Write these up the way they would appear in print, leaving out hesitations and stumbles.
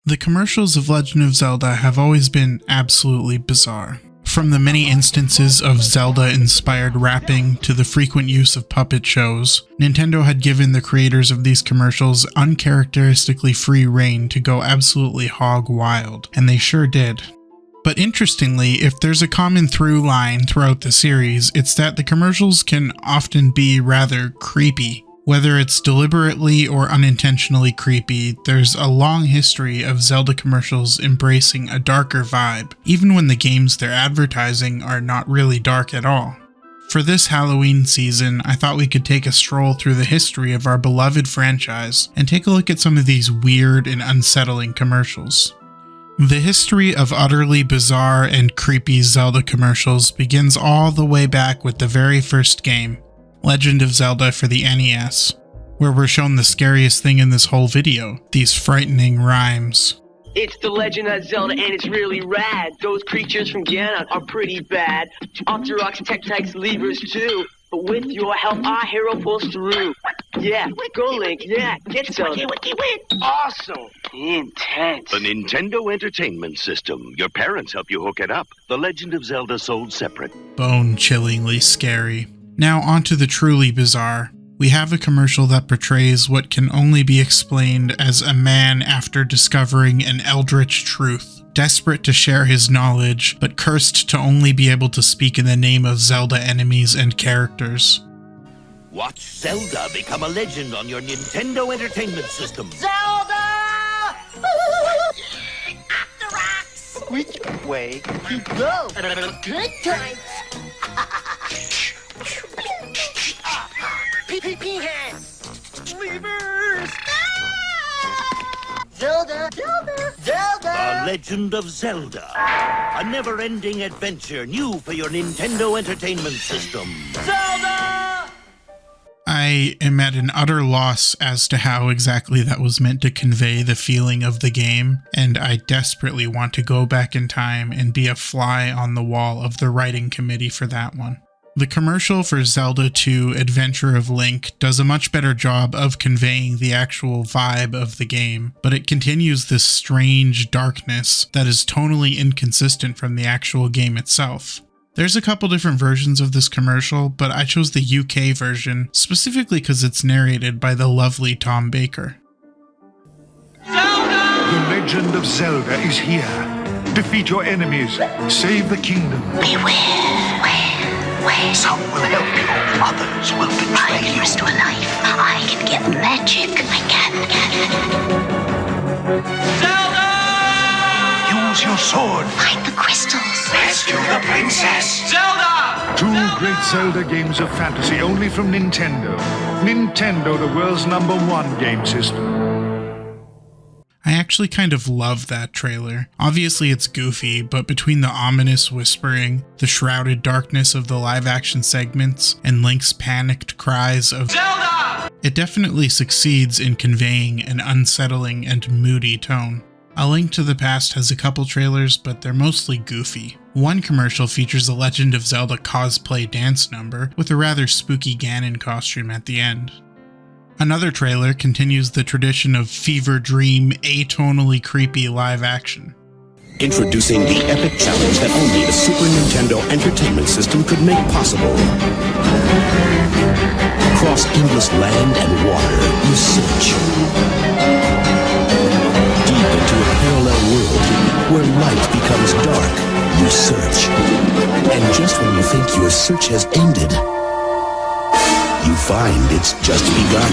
The commercials of Legend of Zelda have always been absolutely bizarre. From the many instances of Zelda-inspired rapping to the frequent use of puppet shows, Nintendo had given the creators of these commercials uncharacteristically free rein to go absolutely hog wild, and they sure did. But interestingly, if there's a common through line throughout the series, it's that the commercials can often be rather creepy. Whether it's deliberately or unintentionally creepy, there's a long history of Zelda commercials embracing a darker vibe, even when the games they're advertising are not really dark at all. For this Halloween season, I thought we could take a stroll through the history of our beloved franchise and take a look at some of these weird and unsettling commercials. The history of utterly bizarre and creepy Zelda commercials begins all the way back with the very first game, Legend of Zelda for the NES, where we're shown the scariest thing in this whole video, these frightening rhymes. It's the Legend of Zelda and it's really rad. Those creatures from Ganon are pretty bad. Octoroks, Tektites, Levers too. But with your help, our hero pulls through. Yeah, go Link, yeah, get Zelda. Awesome. Intense. The Nintendo Entertainment System. Your parents help you hook it up. The Legend of Zelda sold separate. Bone-chillingly scary. Now onto the truly bizarre. We have a commercial that portrays what can only be explained as a man after discovering an Eldritch truth, desperate to share his knowledge, but cursed to only be able to speak in the name of Zelda enemies and characters. Watch Zelda become a legend on your Nintendo Entertainment System. Zelda! Octoroks! Which way you go? Good times! Peahens! Levers! Zelda! Zelda! Zelda! The Legend of Zelda. A never-ending adventure new for your Nintendo Entertainment System. Zelda! I am at an utter loss as to how exactly that was meant to convey the feeling of the game, and I desperately want to go back in time and be a fly on the wall of the writing committee for that one. The commercial for Zelda II Adventure of Link does a much better job of conveying the actual vibe of the game, but it continues this strange darkness that is tonally inconsistent from the actual game itself. There's a couple different versions of this commercial, but I chose the UK version specifically because it's narrated by the lovely Tom Baker. Zelda! The Legend of Zelda is here. Defeat your enemies. Save the kingdom. Beware! Some will help you. Others will betray I can you. restore life. I can get magic. I can. Zelda! Use your sword. Find the crystals. Rescue the princess. Zelda! Two great Zelda games of fantasy only from Nintendo. Nintendo, the world's #1 game system. I actually kind of love that trailer. Obviously it's goofy, but between the ominous whispering, the shrouded darkness of the live-action segments, and Link's panicked cries of Zelda! It definitely succeeds in conveying an unsettling and moody tone. A Link to the Past has a couple trailers, but they're mostly goofy. One commercial features a Legend of Zelda cosplay dance number with a rather spooky Ganon costume at the end. Another trailer continues the tradition of fever dream, atonally creepy live action. Introducing the epic challenge that only the Super Nintendo Entertainment System could make possible. Across endless land and water, you search. Deep into a parallel world where light becomes dark, you search. And just when you think your search has ended, you find it's just begun.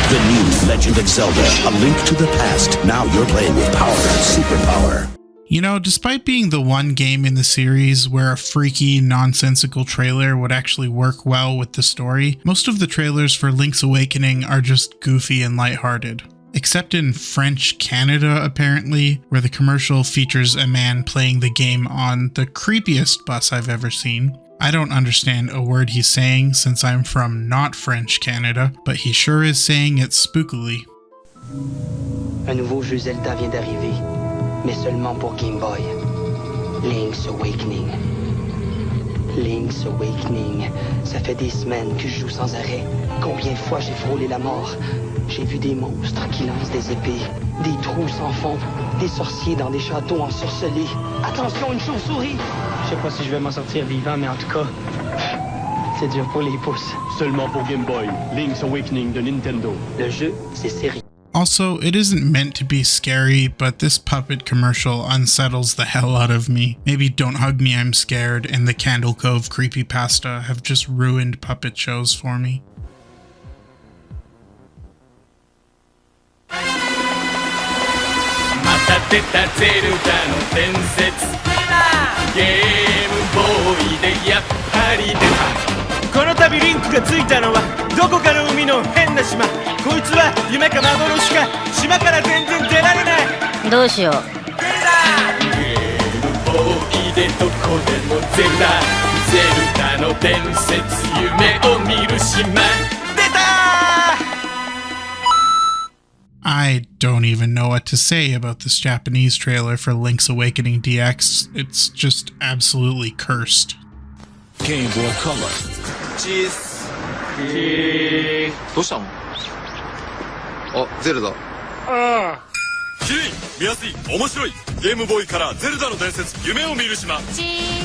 The new Legend of Zelda, A Link to the Past. Now you're playing with power and superpower. You know, despite being the one game in the series where a freaky, nonsensical trailer would actually work well with the story, most of the trailers for Link's Awakening are just goofy and lighthearted. Except in French Canada, apparently, where the commercial features a man playing the game on the creepiest bus I've ever seen. I don't understand a word he's saying since I'm from not French Canada, but he sure is saying it spookily. Un nouveau jeu Zelda vient d'arriver, mais seulement pour Game Boy. Link's Awakening. Link's Awakening. Ça fait des semaines que je joue sans arrêt. Combien de fois j'ai frôlé la mort? J'ai vu des monstres qui lancent des épées, des trous sans fond, Des sorciers dans des châteaux ensorcelés. Attention, une chauve-souris! Je sais pas si je vais m'en sortir vivant, mais en tout cas, c'est dur pour les pouces. Seulement pour Game Boy, Link's Awakening de Nintendo. Le jeu, c'est sérieux. Also, it isn't meant to be scary, but this puppet commercial unsettles the hell out of me. Maybe Don't Hug Me, I'm Scared and the Candle Cove creepypasta have just ruined puppet shows for me. I don't even know what to say about this Japanese trailer for Link's Awakening DX. It's just absolutely cursed. Game Boy Color. どうしたの？あ、ゼルダ。キリン見やすい面白いゲームボーイからゼルダの伝説夢を見る島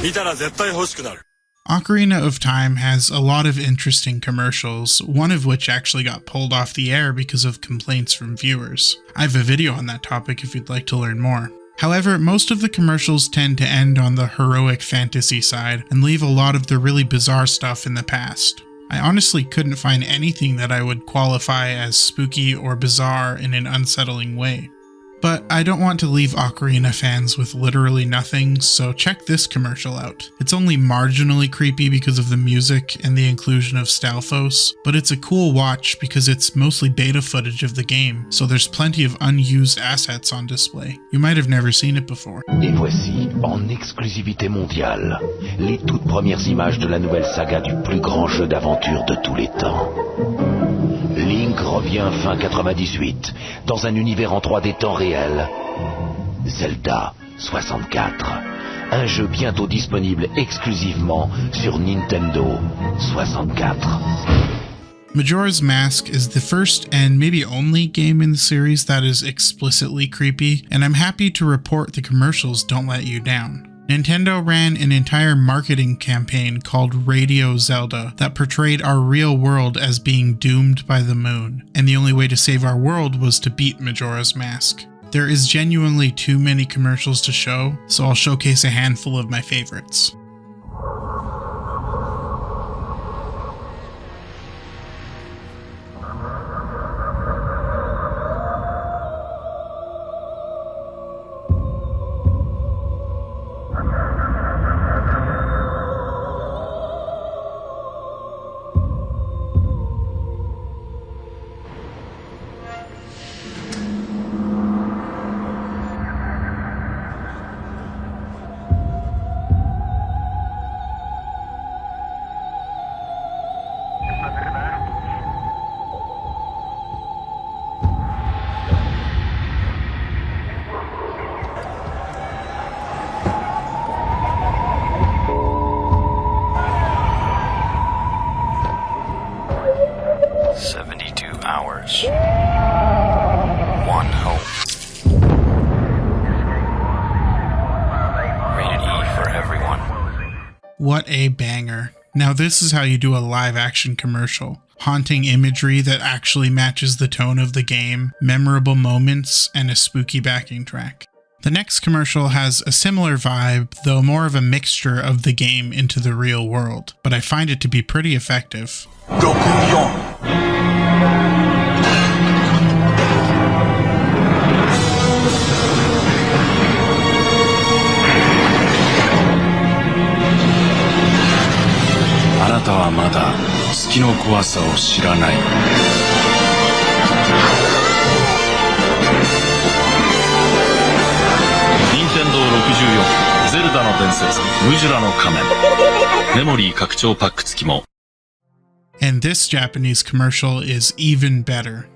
見たら絶対欲しくなる Ocarina of Time has a lot of interesting commercials, one of which actually got pulled off the air because of complaints from viewers. I have a video on that topic if you'd like to learn more. However, most of the commercials tend to end on the heroic fantasy side and leave a lot of the really bizarre stuff in the past. I honestly couldn't find anything that I would qualify as spooky or bizarre in an unsettling way. But I don't want to leave Ocarina fans with literally nothing, so check this commercial out. It's only marginally creepy because of the music and the inclusion of Stalfos, but it's a cool watch because it's mostly beta footage of the game, so there's plenty of unused assets on display. You might have never seen it before. Et voici, en exclusivité mondiale, les toutes premières images de la nouvelle saga du plus grand jeu d'aventure de tous les temps. Link revient fin 98, dans un univers en 3D temps réel. Zelda 64, un jeu bientôt disponible exclusivement sur Nintendo 64. Majora's Mask is the first and maybe only game in the series that is explicitly creepy, and I'm happy to report the commercials don't let you down. Nintendo ran an entire marketing campaign called Radio Zelda that portrayed our real world as being doomed by the moon, and the only way to save our world was to beat Majora's Mask. There is genuinely too many commercials to show, so I'll showcase a handful of my favorites. One hope. Rated E for everyone. What a banger. Now this is how you do a live action commercial. Haunting imagery that actually matches the tone of the game, memorable moments, and a spooky backing track. The next commercial has a similar vibe, though more of a mixture of the game into the real world, but I find it to be pretty effective. Nintendo 64ゼルダの伝説ムジュラの仮面メモリー拡張パック付きも And this Japanese commercial is even better.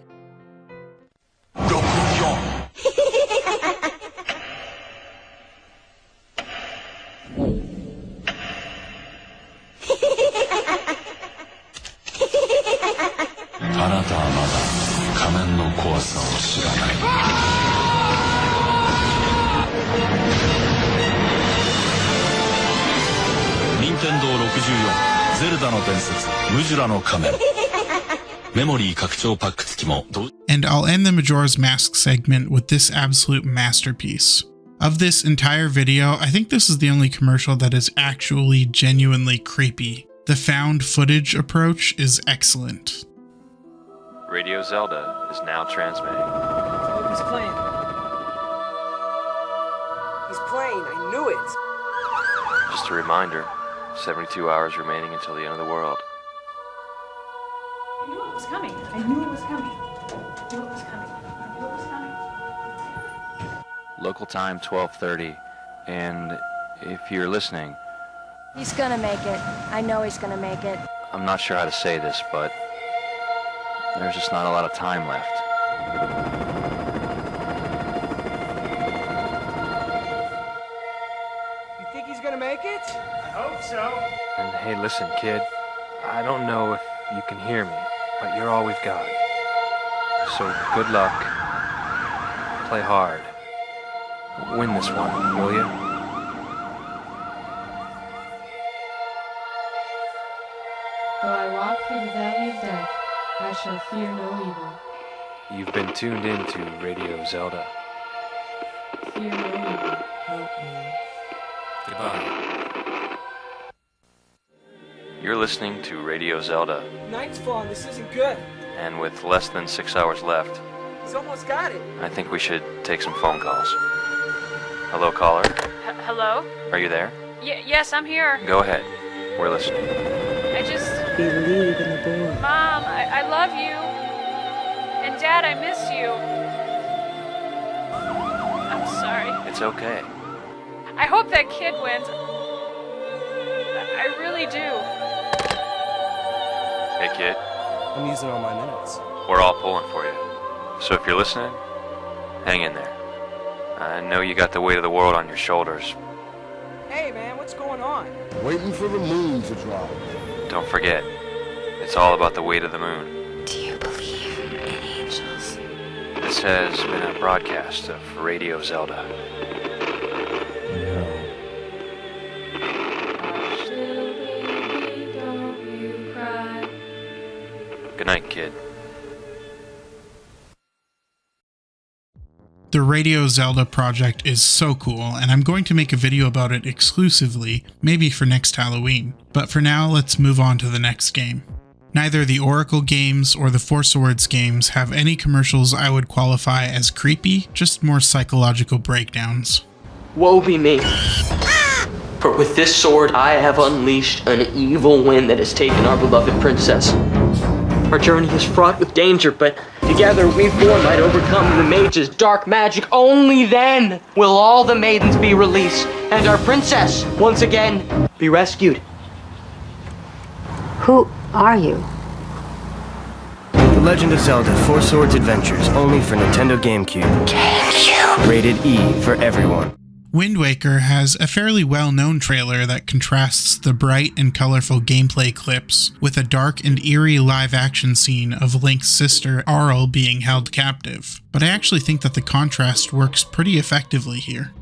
天堂64ゼルダの伝説ムジュラの仮面メモリー拡張パック付きも And I'll end the Majora's Mask segment with this absolute masterpiece. Of this entire video, I think this is the only commercial that is actually genuinely creepy. The found footage approach is excellent. Radio Zelda is now transmitting. He's playing. He's playing, I knew it. Just a reminder, 72 hours remaining until the end of the world. I knew it was coming. I knew it was coming. I knew it was coming. I knew it was coming. Local time 12:30, and if you're listening... He's gonna make it. I know he's gonna make it. I'm not sure how to say this, but there's just not a lot of time left. You think he's gonna make it? I hope so. And hey, listen, kid. I don't know if you can hear me, but you're all we've got. So good luck. Play hard. Win this one, will you? Though I walk through the valley of death, I shall fear no evil. You've been tuned in to Radio Zelda. Fear no evil. Help me. Goodbye. You're listening to Radio Zelda, Night's falling, this isn't good. and with less than 6 hours left, He's almost got it. I think we should take some phone calls. Hello, caller? Hello? Are you there? Yes, I'm here. Go ahead. We're listening. I just... Believe in the boy. Mom, I love you. And Dad, I miss you. I'm sorry. It's okay. I hope that kid wins. I really do. Hey, kid. I'm using all my minutes. We're all pulling for you. So if you're listening, hang in there. I know you got the weight of the world on your shoulders. Hey man, what's going on? Waiting for the moon to drop. Don't forget, it's all about the weight of the moon. Do you believe in angels? This has been a broadcast of Radio Zelda. Good night, kid. The Radio Zelda project is so cool, and I'm going to make a video about it exclusively, maybe for next Halloween. But for now, let's move on to the next game. Neither the Oracle games or the Four Swords games have any commercials I would qualify as creepy, just more psychological breakdowns. Woe be me. For with this sword I have unleashed an evil wind that has taken our beloved princess. Our journey is fraught with danger, but together we four might overcome the mage's dark magic. Only then will all the maidens be released, and our princess, once again, be rescued. Who are you? The Legend of Zelda: Four Swords Adventures, only for Nintendo GameCube. Rated E for everyone. Wind Waker has a fairly well-known trailer that contrasts the bright and colorful gameplay clips with a dark and eerie live-action scene of Link's sister Arl being held captive. But I actually think that the contrast works pretty effectively here.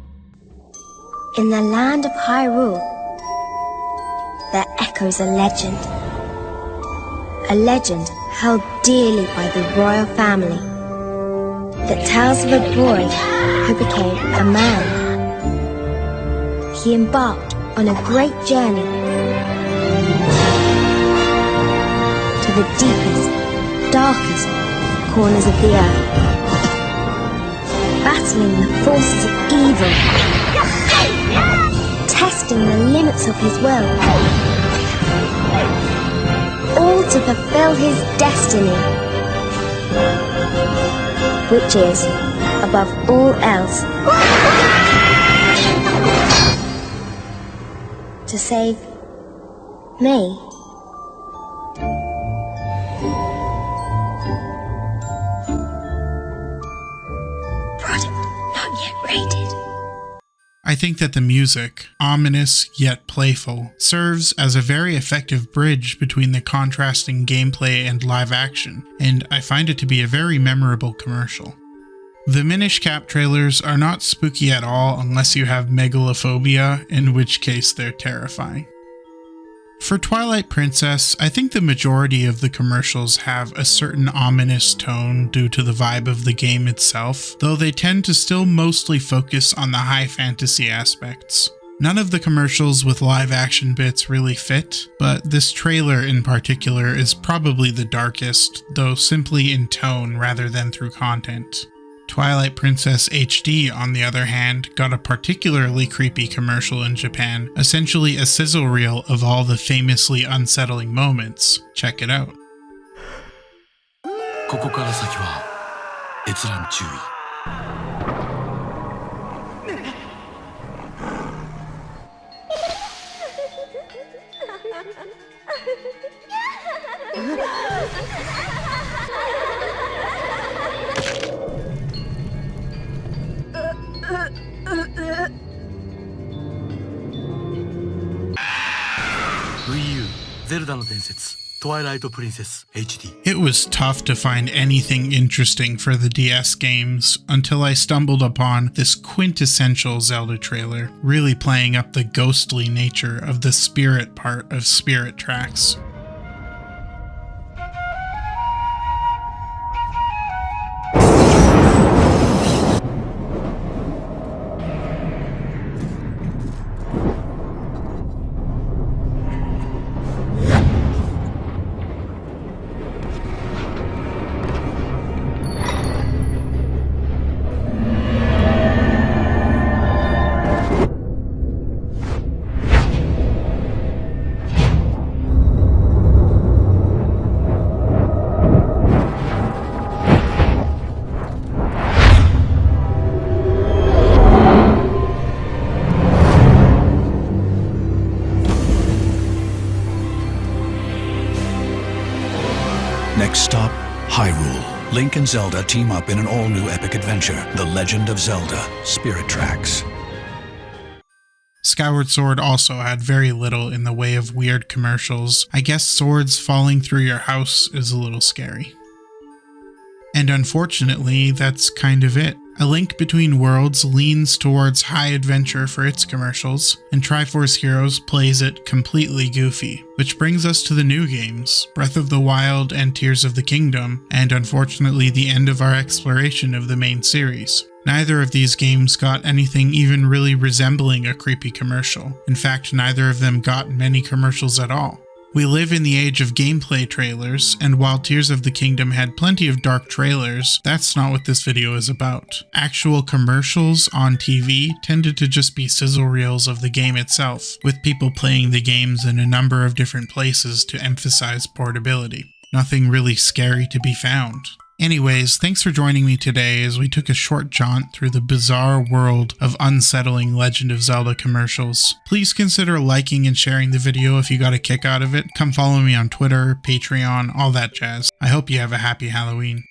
In the land of Hyrule, there echoes a legend. A legend held dearly by the royal family that tells of a boy who became a man. He embarked on a great journey to the deepest, darkest corners of the earth, battling the forces of evil, testing the limits of his will, all to fulfill his destiny, which is, above all else, to save me. Product not yet rated. I think that the music, ominous yet playful, serves as a very effective bridge between the contrasting gameplay and live action, and I find it to be a very memorable commercial. The Minish Cap trailers are not spooky at all unless you have megalophobia, in which case they're terrifying. For Twilight Princess, I think the majority of the commercials have a certain ominous tone due to the vibe of the game itself, though they tend to still mostly focus on the high fantasy aspects. None of the commercials with live action bits really fit, but this trailer in particular is probably the darkest, though simply in tone rather than through content. Twilight Princess HD, on the other hand, got a particularly creepy commercial in Japan, essentially a sizzle reel of all the famously unsettling moments. Check it out. ここから先は閲覧注意 Wii U ゼルダの伝説 Twilight Princess HD. It was tough to find anything interesting for the DS games until I stumbled upon this quintessential Zelda trailer, really playing up the ghostly nature of the spirit part of Spirit Tracks. Next stop, Hyrule. Link and Zelda team up in an all-new epic adventure, The Legend of Zelda: Spirit Tracks. Skyward Sword also had very little in the way of weird commercials. I guess swords falling through your house is a little scary. And unfortunately, that's kind of it. A Link Between Worlds leans towards high adventure for its commercials, and Triforce Heroes plays it completely goofy. Which brings us to the new games, Breath of the Wild and Tears of the Kingdom, and unfortunately the end of our exploration of the main series. Neither of these games got anything even really resembling a creepy commercial. In fact, neither of them got many commercials at all. We live in the age of gameplay trailers, and while Tears of the Kingdom had plenty of dark trailers, that's not what this video is about. Actual commercials on TV tended to just be sizzle reels of the game itself, with people playing the games in a number of different places to emphasize portability. Nothing really scary to be found. Anyways, thanks for joining me today as we took a short jaunt through the bizarre world of unsettling Legend of Zelda commercials. Please consider liking and sharing the video if you got a kick out of it. Come follow me on Twitter, Patreon, all that jazz. I hope you have a happy Halloween.